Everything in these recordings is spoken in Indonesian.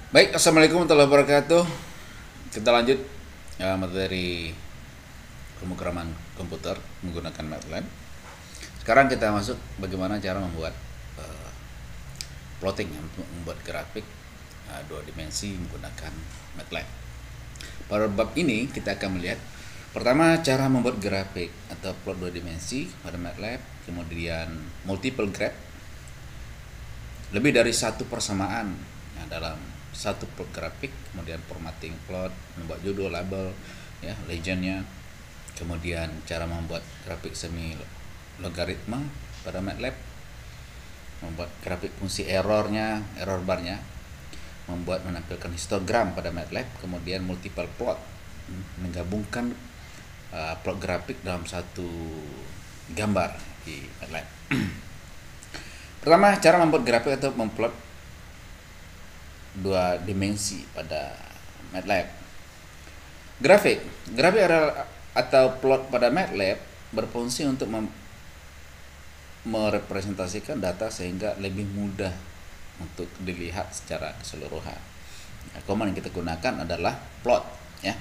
Baik, assalamualaikum warahmatullahi wabarakatuh. Kita lanjut materi pemrograman komputer menggunakan MATLAB. Sekarang kita masuk bagaimana cara membuat uh, plotting, untuk membuat grafik dua dimensi menggunakan MATLAB. Pada bab ini kita akan melihat pertama cara membuat grafik atau plot dua dimensi pada MATLAB, kemudian multiple graph, lebih dari satu persamaan dalam satu plot grafik, kemudian formatting plot, membuat judul, label, ya, legendnya, kemudian cara membuat grafik semi logaritma pada MATLAB, membuat grafik fungsi errornya, error barnya, membuat menampilkan histogram pada MATLAB, kemudian multiple plot, menggabungkan plot grafik dalam satu gambar di MATLAB. Pertama, cara membuat grafik atau memplot dua dimensi pada MATLAB. Grafik adalah atau plot pada MATLAB berfungsi untuk merepresentasikan data sehingga lebih mudah untuk dilihat secara keseluruhan. Command yang kita gunakan adalah plot, ya.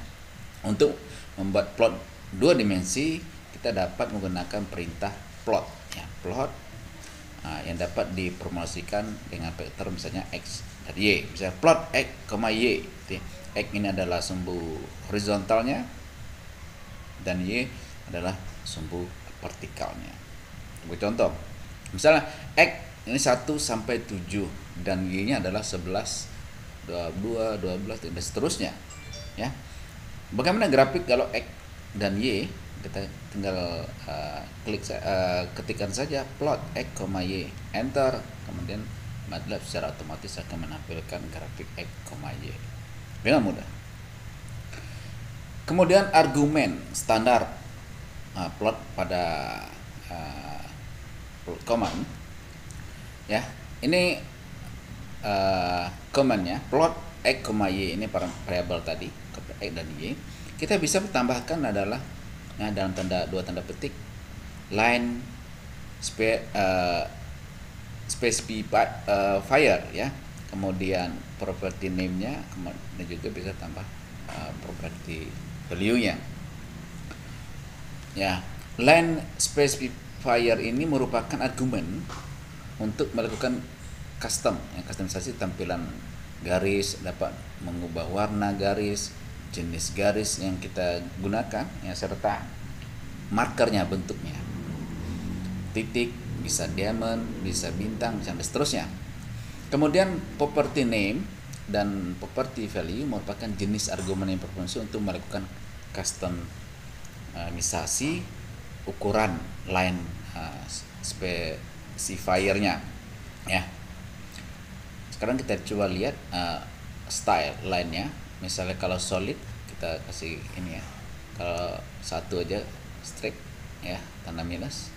Untuk membuat plot dua dimensi kita dapat menggunakan perintah plot, ya. Plot yang dapat dipromosikan dengan vektor misalnya x dan y. Misalnya plot x, y. X ini adalah sumbu horizontalnya dan y adalah sumbu vertikalnya. Sebagai contoh, misalnya x ini 1 sampai 7 dan y-nya adalah 11, 22, 12 dan seterusnya, ya. Bagaimana grafik kalau x dan y? Kita tinggal ketikkan saja plot x, y, enter, kemudian MATLAB secara otomatis akan menampilkan grafik x, y dengan mudah. Kemudian argumen standar plot pada plot command, ya. Ini commandnya plot x, y, ini variabel tadi x dan y. Kita bisa tambahkan adalah dalam dua tanda petik line specifier, ya, kemudian property name-nya, kemudian juga bisa tambah property value-nya, ya. Line specifier ini merupakan argumen untuk melakukan customisasi tampilan garis, dapat mengubah warna garis, jenis garis yang kita gunakan, ya, serta markernya, bentuknya, titik, bisa diamond, bisa bintang, dan seterusnya. Kemudian property name dan property value merupakan jenis argumen yang berfungsi untuk melakukan customisasi ukuran line specifiernya, ya. Sekarang kita coba lihat style line-nya. Misalnya kalau solid kita kasih ini, ya. Kalau satu aja straight, ya, tanda minus,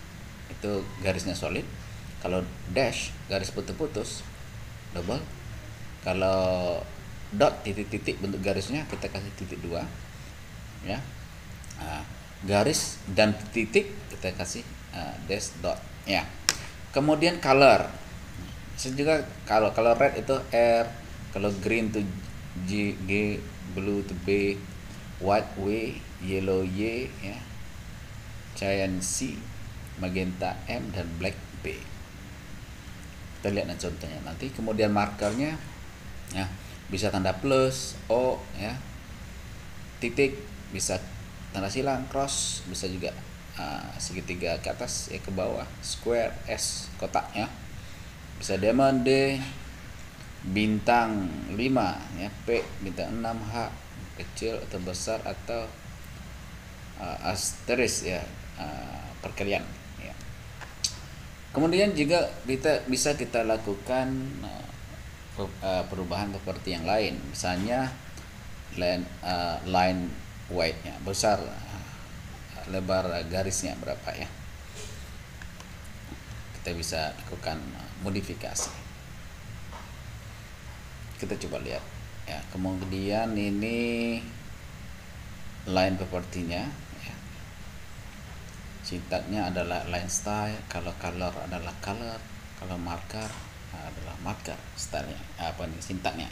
itu garisnya solid. Kalau dash, garis putus-putus, double. Kalau dot, titik-titik, bentuk garisnya kita kasih titik 2, ya. Garis dan titik kita kasih dash dot, ya. Kemudian color juga, kalau color red itu R, kalau green itu G, blue to B, white W, yellow Y, ya, cyan C, magenta M, dan black B. Kita lihat contohnya nanti. Kemudian markernya, ya, bisa tanda plus, O, ya, titik, bisa tanda silang, cross, bisa juga segitiga ke atas, ya, ke bawah, square, S, kotak, ya, bisa diamond, D, bintang 5, ya, P, bintang 6, H, kecil atau besar, atau asterisk, ya, perkalian, ya. Kemudian juga bisa kita lakukan perubahan seperti yang lain, misalnya line width-nya besar, lebar garisnya berapa, ya. Kita bisa lakukan modifikasi. Kita coba lihat, ya. Kemudian ini line property-nya, ya. Sintaknya adalah line style, kalau color adalah color, kalau marker adalah marker stylenya, sintaknya.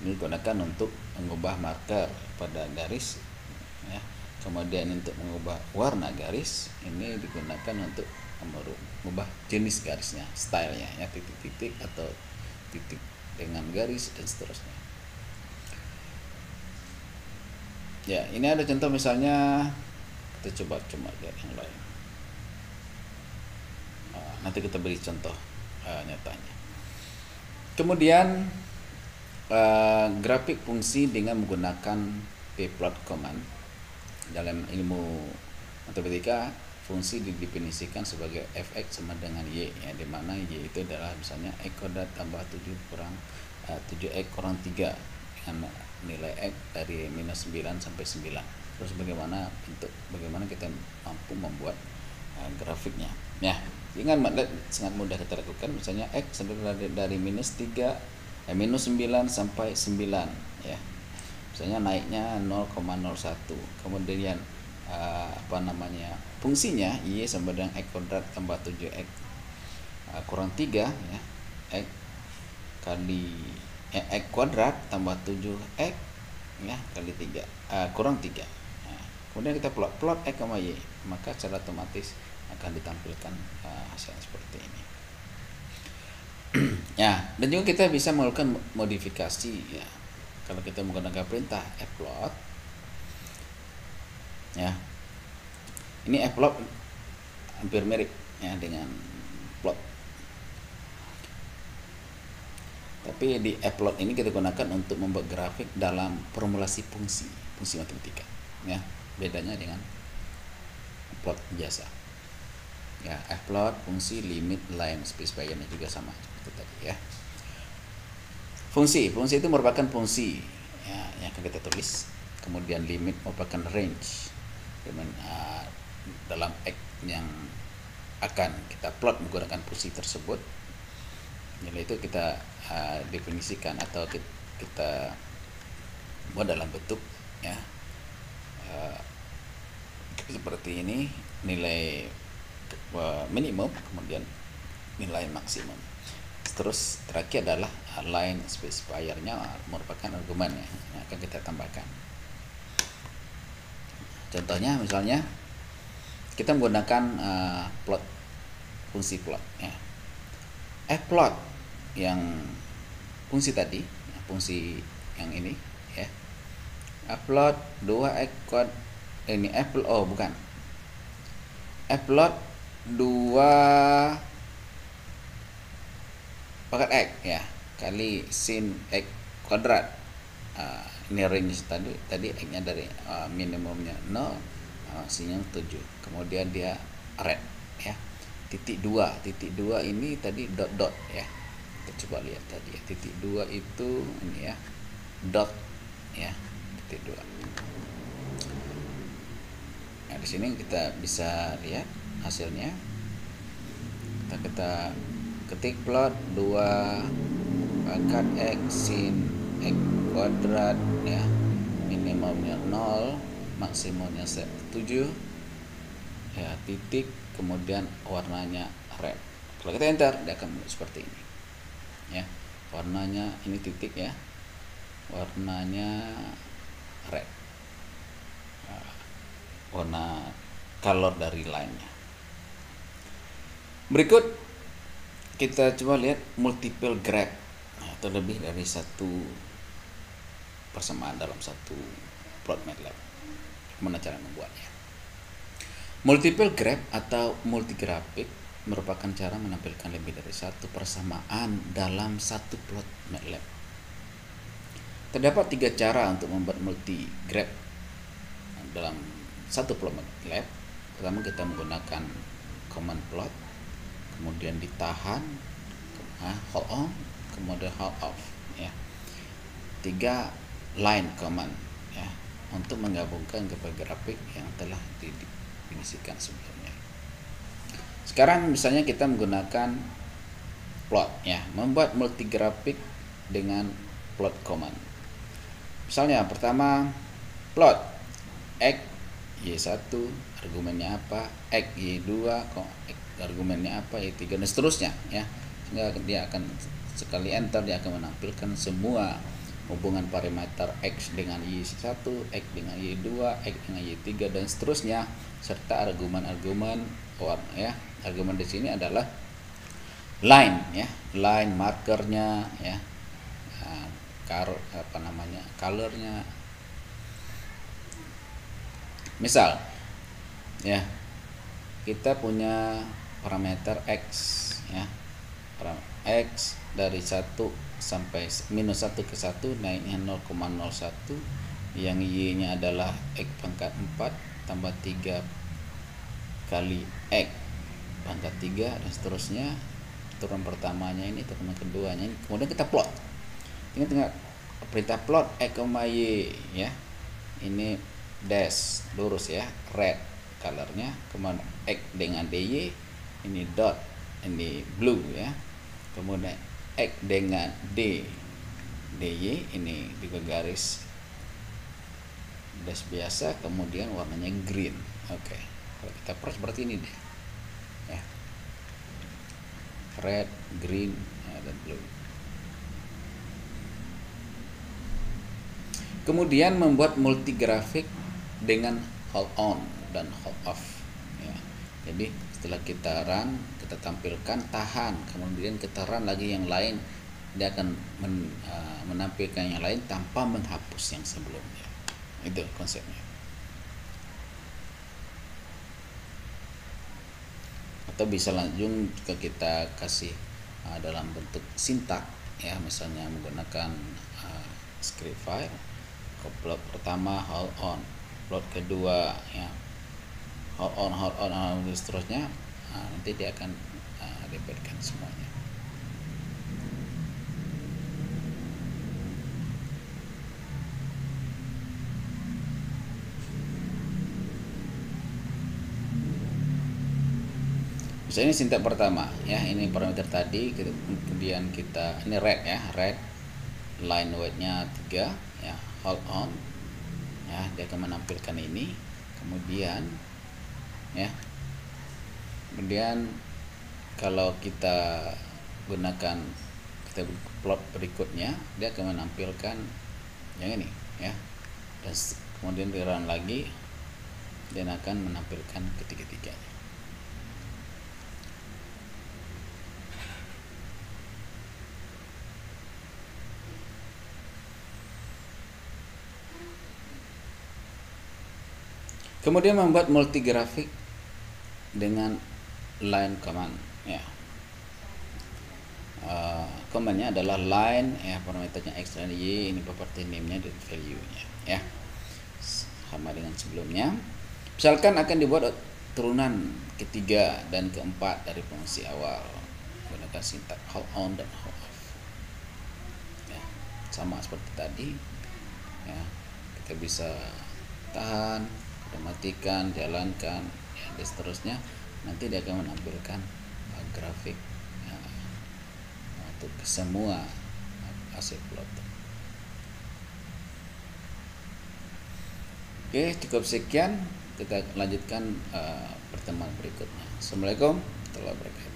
Ini digunakan untuk mengubah marker pada garis, ya. Kemudian untuk mengubah warna garis ini digunakan untuk mengubah jenis garisnya, stylenya, ya, titik-titik atau titik dengan garis dan seterusnya. Ya, ini ada contoh misalnya, kita coba lihat yang lain. Nanti kita beri contoh nyatanya. Kemudian grafik fungsi dengan menggunakan pplot command. Dalam ilmu matematika, fungsi didefinisikan sebagai fx sama dengan y, ya, di mana y itu adalah misalnya x kuadrat tambah 7 kurang 7x kurang 3 dengan nilai x dari minus 9 sampai 9. Terus bagaimana kita mampu membuat grafiknya. Ya, dengan MATLAB sangat mudah kita lakukan. Misalnya x dari minus 9 sampai 9, ya. Misalnya naiknya 0,01. Kemudian fungsinya y sama dengan x kuadrat tambah 7x kurang 3, ya. X kali x kuadrat tambah 7x, ya, kali 3 kurang 3. Nah, kemudian kita plot x sama y, maka secara otomatis akan ditampilkan hasil seperti ini. Ya, dan juga kita bisa melakukan modifikasi, ya. Kalau kita menggunakan perintah fplot, ya, ini fplot hampir mirip, ya, dengan plot, tapi di fplot ini kita gunakan untuk membuat grafik dalam formulasi fungsi matematika, ya. Bedanya dengan plot biasa, ya. Fplot fungsi, limit, line, specifier-nya juga sama seperti tadi, ya. Fungsi itu merupakan fungsi, ya, yang akan kita tulis. Kemudian limit merupakan range dalam x yang akan kita plot menggunakan fungsi tersebut. Nilai itu kita definisikan atau kita buat dalam bentuk, ya, seperti ini, nilai minimum, kemudian nilai maksimum. Terus terakhir adalah line specifier-nya, merupakan argumen yang akan kita tambahkan. Contohnya misalnya kita menggunakan fungsi plot, ya. Fplot yang fungsi tadi, fungsi yang ini, ya. Fplot 2x kuadrat ini fplot 2 pangkat x, ya, kali sin x kuadrat. Ini range tadi x-nya dari minimumnya 0, maksimumnya 7. Kemudian dia red, ya. Titik 2 ini tadi dot, ya. Kita coba lihat tadi, ya. Titik 2 itu ini, ya, dot, ya, titik 2. Nah, di sini kita bisa lihat hasilnya. Kita ketik plot 2 pangkat x sin x kuadrat, ya, minimumnya 0, maksimumnya 7, ya, titik, kemudian warnanya red. Kalau kita enter, dia akan seperti ini, ya. Warnanya ini titik, ya, warnanya red, warna color dari line-nya. Berikut kita coba lihat multiple graph, atau lebih dari satu persamaan dalam satu plot MATLAB. Bagaimana cara membuatnya? Multiple graph atau multigrafik merupakan cara menampilkan lebih dari satu persamaan dalam satu plot MATLAB. Terdapat 3 cara untuk membuat multigraph dalam satu plot MATLAB. Pertama, kita menggunakan command plot, kemudian ditahan, hold on, kemudian hold off, ya. 3 line command, ya, untuk menggabungkan grafik yang telah didefinisikan sebelumnya. Sekarang misalnya kita menggunakan plot, ya, membuat multigrafik dengan plot command. Misalnya pertama, plot x y1 argumennya apa, x y2 argumennya apa, y3, dan seterusnya, ya. Sehingga dia akan sekali enter, dia akan menampilkan semua hubungan parameter X dengan Y1, X dengan Y2, X dengan Y3 dan seterusnya, serta argumen-argumen warna ya. Argumen di sini adalah line ya, line markernya ya. Colornya. Misal ya, kita punya parameter X ya. X dari 1 sampai minus 1 ke 1 naiknya 0,01, yang Y nya adalah X pangkat 4 tambah 3 kali X pangkat 3 dan seterusnya. Turunan pertamanya ini, turunan keduanya ini, kemudian kita plot. Ingat perintah plot X, Y ya, ini dash lurus ya, red colornya, kemudian X dengan DY ini dot, ini blue ya, kemudian X dengan DY ini juga garis dash biasa, kemudian warnanya green. Oke, kalau kita plot seperti ini deh ya, red, green dan blue. Kemudian membuat multi grafik dengan hold on dan hold off ya. Jadi setelah kita run, kita tampilkan, tahan, kemudian kita run lagi yang lain, dia akan menampilkan yang lain tanpa menghapus yang sebelumnya. Itu konsepnya. Atau bisa langsung jika kita kasih dalam bentuk sintak ya, misalnya menggunakan script file. Plot pertama hold on, plot kedua ya hold on dan seterusnya. Nanti dia akan dapatkan semuanya. Misalnya ini sintak pertama ya, ini parameter tadi, kemudian kita ini red ya, red line weight-nya 3 ya, hold on ya, dia akan menampilkan ini. Kemudian kalau kita gunakan, kita plot berikutnya, dia akan menampilkan yang ini ya, dan kemudian di run lagi, dia akan menampilkan ketiga-tiganya. Kemudian membuat multi grafik dengan line command ya. Commandnya adalah line ya, parameternya X dan Y, ini property name-nya dan value-nya ya, sama dengan sebelumnya. Misalkan akan dibuat turunan ketiga dan keempat dari fungsi awal, menggunakan sintak hold on dan hold off ya, sama seperti tadi ya. Kita bisa tahan, matikan, jalankan ya, dan seterusnya. Nanti dia akan menampilkan grafik ya, untuk semua hasil plot. Oke, cukup sekian, kita lanjutkan pertemuan berikutnya. Assalamualaikum warahmatullahi wabarakatuh.